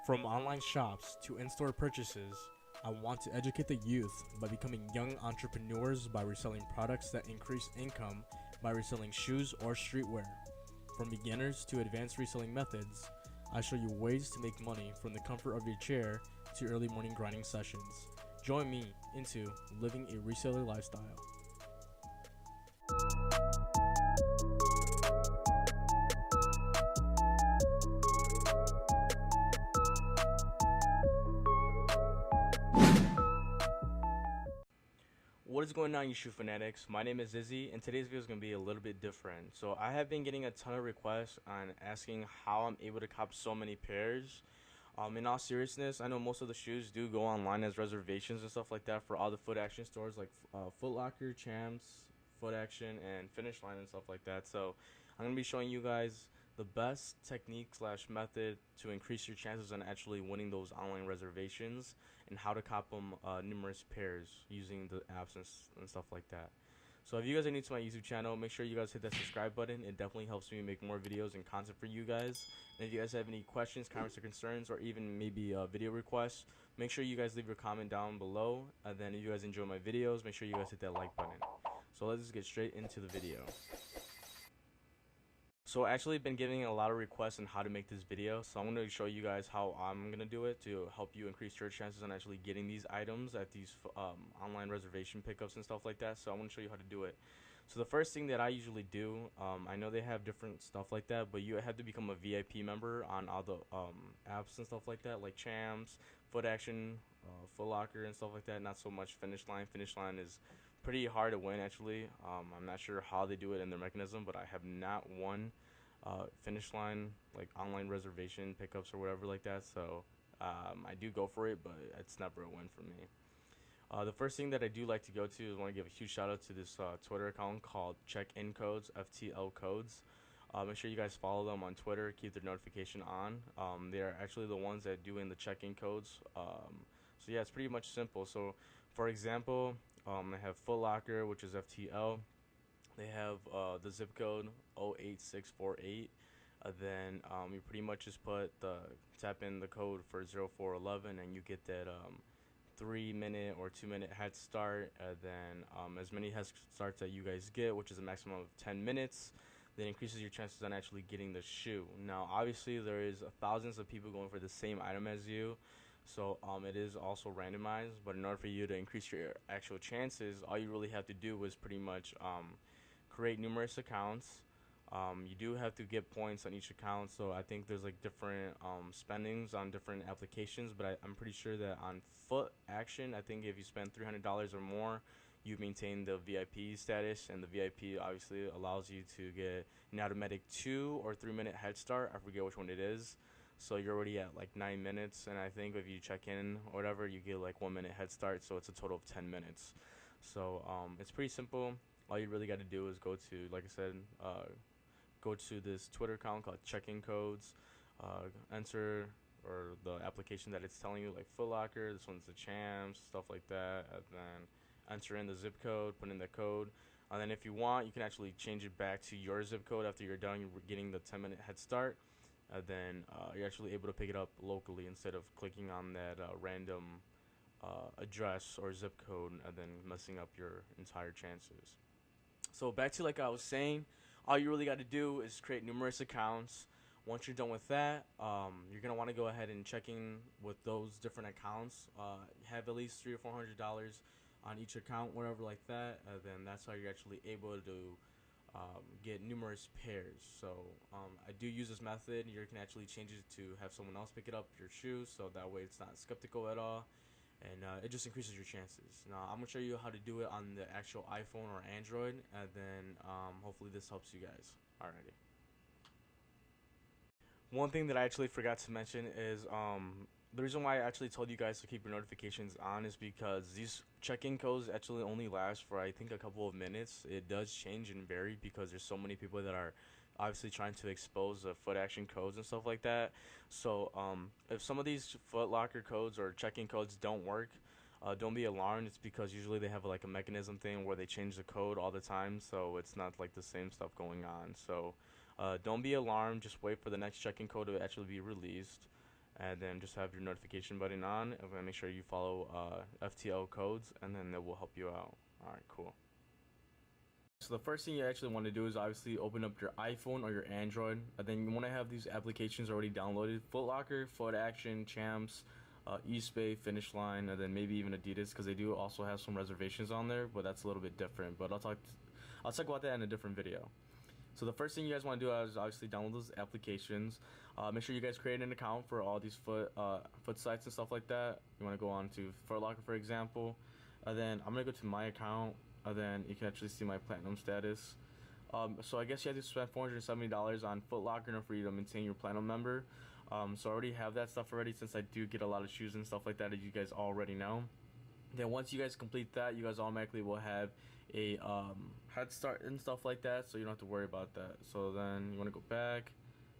From online shops to in-store purchases, I want to educate the youth by becoming young entrepreneurs by reselling products that increase income by reselling shoes or streetwear. From beginners to advanced reselling methods, I show you ways to make money from the comfort of your chair to early morning grinding sessions. Join me into living a reseller lifestyle. What is going on, you shoe fanatics? My name is Izzy, and today's video is going to be a little bit different. So I have been getting a ton of requests on asking how I'm able to cop so many pairs. In all seriousness, I know most of the shoes do go online as reservations and stuff like that for all the Foot Action stores like Foot Locker, Champs, Foot Action, and Finish Line and stuff like that. So I'm going to be showing you guys the best technique slash method to increase your chances on actually winning those online reservations and how to cop them numerous pairs using the apps and stuff like that. So if you guys are new to my YouTube channel, make sure you guys hit that subscribe button. It definitely helps me make more videos and content for you guys. And if you guys have any questions, comments, or concerns, or even maybe video requests, make sure you guys leave your comment down below. And then if you guys enjoy my videos, make sure you guys hit that like button. So let's just get straight into the video. So I actually been getting a lot of requests on how to make this video, so I'm going to show you guys how I'm going to do it to help you increase your chances on actually getting these items at these online reservation pickups and stuff like that. So I'm going to show you how to do it. So the first thing that I usually do, I know they have different stuff like that, but you have to become a VIP member on all the apps and stuff like that, like Champs, Foot Action, Foot Locker, and stuff like that. Not so much Finish Line. Finish Line is pretty hard to win, actually. I'm not sure how they do it in their mechanism, but I have not won Finish Line, like online reservation pickups or whatever like that. So I do go for it, but it's never a win for me. The first thing that I do like to go to is I want to give a huge shout out to this Twitter account called Check-In-Codes, FTL Codes. Make sure you guys follow them on Twitter, keep their notification on. They are actually the ones that do in the check-in codes. So yeah, it's pretty much simple. So for example, they have Foot Locker, which is FTL. They have the zip code 08648. Then you pretty much just tap in the code for 0411 and you get that 3-minute or 2-minute head start. Then as many head starts that you guys get, which is a maximum of 10 minutes, that increases your chances on actually getting the shoe. Now obviously there is thousands of people going for the same item as you, so it is also randomized, but in order for you to increase your actual chances, all you really have to do is pretty much create numerous accounts. You do have to get points on each account, so I think there's like different spendings on different applications, but I'm pretty sure that on Foot Action, I think if you spend $300 or more, you maintain the VIP status, and the VIP obviously allows you to get an automatic 2 or 3-minute head start. I forget which one it is. So you're already at like 9 minutes, and I think if you check in or whatever, you get like 1-minute head start, so it's a total of 10 minutes. So it's pretty simple. All you really got to do is go to, like I said, go to this Twitter account called Check-In-Codes, enter or the application that it's telling you, like Foot Locker, this one's the Champs, stuff like that, and then enter in the zip code, put in the code, and then if you want, you can actually change it back to your zip code after you're done getting the 10-minute head start, and then you're actually able to pick it up locally instead of clicking on that random address or zip code and then messing up your entire chances. So back to like I was saying, all you really got to do is create numerous accounts. Once you're done with that, you're gonna want to go ahead and check in with those different accounts. Have at least $300 or $400 on each account, whatever like that. Then that's how you're actually able to get numerous pairs. So I do use this method. You can actually change it to have someone else pick it up your shoes, so that way it's not skeptical at all. And it just increases your chances. Now I'm gonna show you how to do it on the actual iPhone or Android, and then hopefully this helps you guys. Alrighty. One thing that I actually forgot to mention is the reason why I actually told you guys to keep your notifications on is because these check-in codes actually only last for I think a couple of minutes. It does change and vary because there's so many people that are obviously trying to expose the Foot Action codes and stuff like that. So if some of these Foot Locker codes or check-in codes don't work, don't be alarmed. It's because usually they have like a mechanism thing where they change the code all the time, so it's not like the same stuff going on. So don't be alarmed. Just wait for the next check-in code to actually be released, and then just have your notification button on, and make sure you follow FTL codes, and then it will help you out. All right, cool. So the first thing you actually want to do is obviously open up your iPhone or your Android, and then you want to have these applications already downloaded: Foot Locker, Foot Action, Champs, Eastbay, Finish Line, and then maybe even Adidas, because they do also have some reservations on there, but that's a little bit different. But I'll talk about that in a different video. So the first thing you guys want to do is obviously download those applications. Make sure you guys create an account for all these foot sites and stuff like that. You want to go on to Foot Locker, for example. Then I'm gonna go to my account. Then you can actually see my platinum status. So I guess you have to spend $470 on Foot Locker in order for you to maintain your platinum member. So I already have that stuff already, since I do get a lot of shoes and stuff like that, as you guys already know. Then once you guys complete that, you guys automatically will have a head start and stuff like that, so you don't have to worry about that. So then you want to go back,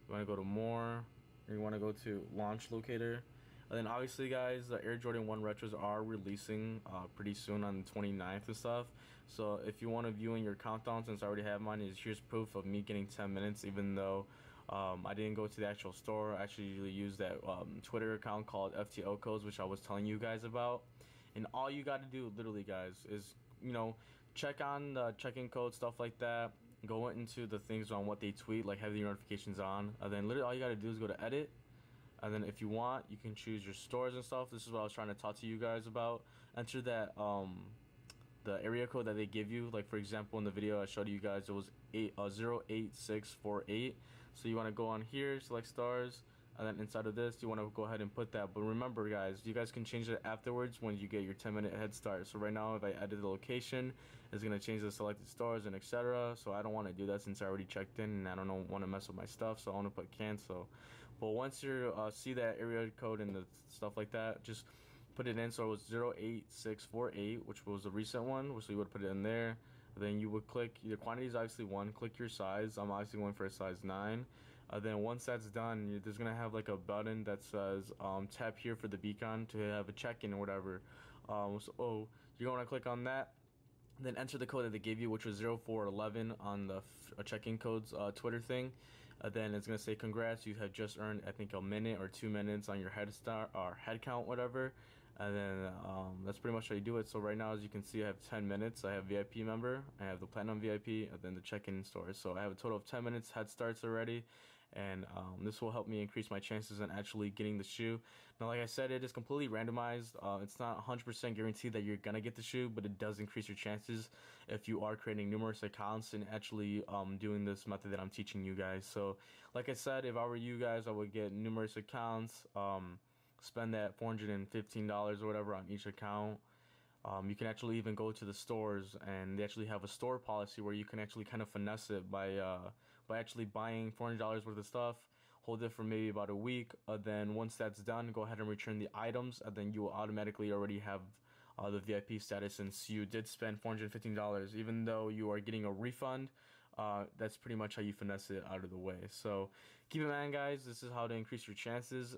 you want to go to more, and you want to go to launch locator. And then obviously, guys, the Air Jordan 1 retros are releasing pretty soon on the 29th and stuff. So if you want to view in your countdown, since I already have mine, here's proof of me getting 10 minutes, even though I didn't go to the actual store. I actually used that Twitter account called FTL Codes, which I was telling you guys about. And all you got to do, literally, guys, is, you know, check on the check-in code, stuff like that. Go into the things on what they tweet, like have the notifications on. And then literally all you got to do is go to edit. And then if you want, you can choose your stores and stuff. This is what I was trying to talk to you guys about. Enter that the area code that they give you. Like, for example, in the video I showed you guys, it was 08648. So you want to go on here, select stars, and then inside of this you want to go ahead and put that. But remember, guys, you guys can change it afterwards when you get your 10-minute head start. So right now, if I edit the location, it's going to change the selected stars and etc. So I don't want to do that, since I already checked in and I don't want to mess with my stuff, so I want to put cancel. But once you see that area code and the stuff like that, just put it in. So it was 08648, which was the recent one, so you would put it in there. Then you would click, the quantity is obviously 1, click your size. I'm obviously going for a size 9. Then once that's done, there's going to have like a button that says tap here for the beacon to have a check-in or whatever. So you're going to click on that, then enter the code that they gave you, which was 0411 on the check-in codes Twitter thing. Then it's going to say, congrats, you have just earned, I think, a minute or 2 minutes on your head start or head count, whatever. And then that's pretty much how you do it. So right now, as you can see, I have 10 minutes. I have VIP member, I have the platinum VIP, and then the check-in stores. So I have a total of 10 minutes head starts already. And this will help me increase my chances on actually getting the shoe. Now, like I said, it is completely randomized. It's not 100% guaranteed that you're gonna get the shoe, but it does increase your chances if you are creating numerous accounts and actually doing this method that I'm teaching you guys. So like I said, if I were you guys, I would get numerous accounts, spend that $415 or whatever on each account. You can actually even go to the stores, and they actually have a store policy where you can actually kind of finesse it by actually buying $400 worth of stuff, hold it for maybe about a week. Then once that's done, go ahead and return the items, and then you will automatically already have the VIP status, since you did spend $415. Even though you are getting a refund, that's pretty much how you finesse it out of the way. So keep in mind, guys, this is how to increase your chances.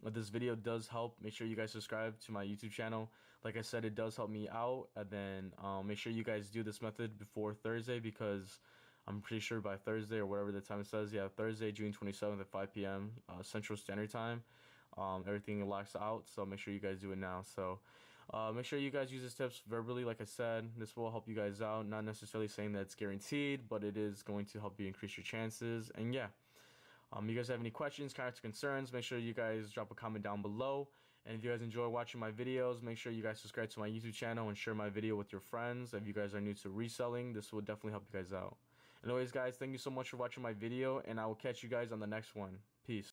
If this video does help, make sure you guys subscribe to my YouTube channel. Like I said, it does help me out. And then make sure you guys do this method before Thursday, because I'm pretty sure by Thursday, or whatever the time it says, yeah, Thursday, June 27th at 5 p.m. Central Standard Time, everything locks out. So make sure you guys do it now. So make sure you guys use these tips verbally. Like I said, this will help you guys out. Not necessarily saying that it's guaranteed, but it is going to help you increase your chances. And yeah, you guys have any questions, comments, concerns, make sure you guys drop a comment down below. And if you guys enjoy watching my videos, make sure you guys subscribe to my YouTube channel and share my video with your friends. If you guys are new to reselling, this will definitely help you guys out. Anyways, guys, thank you so much for watching my video, and I will catch you guys on the next one. Peace.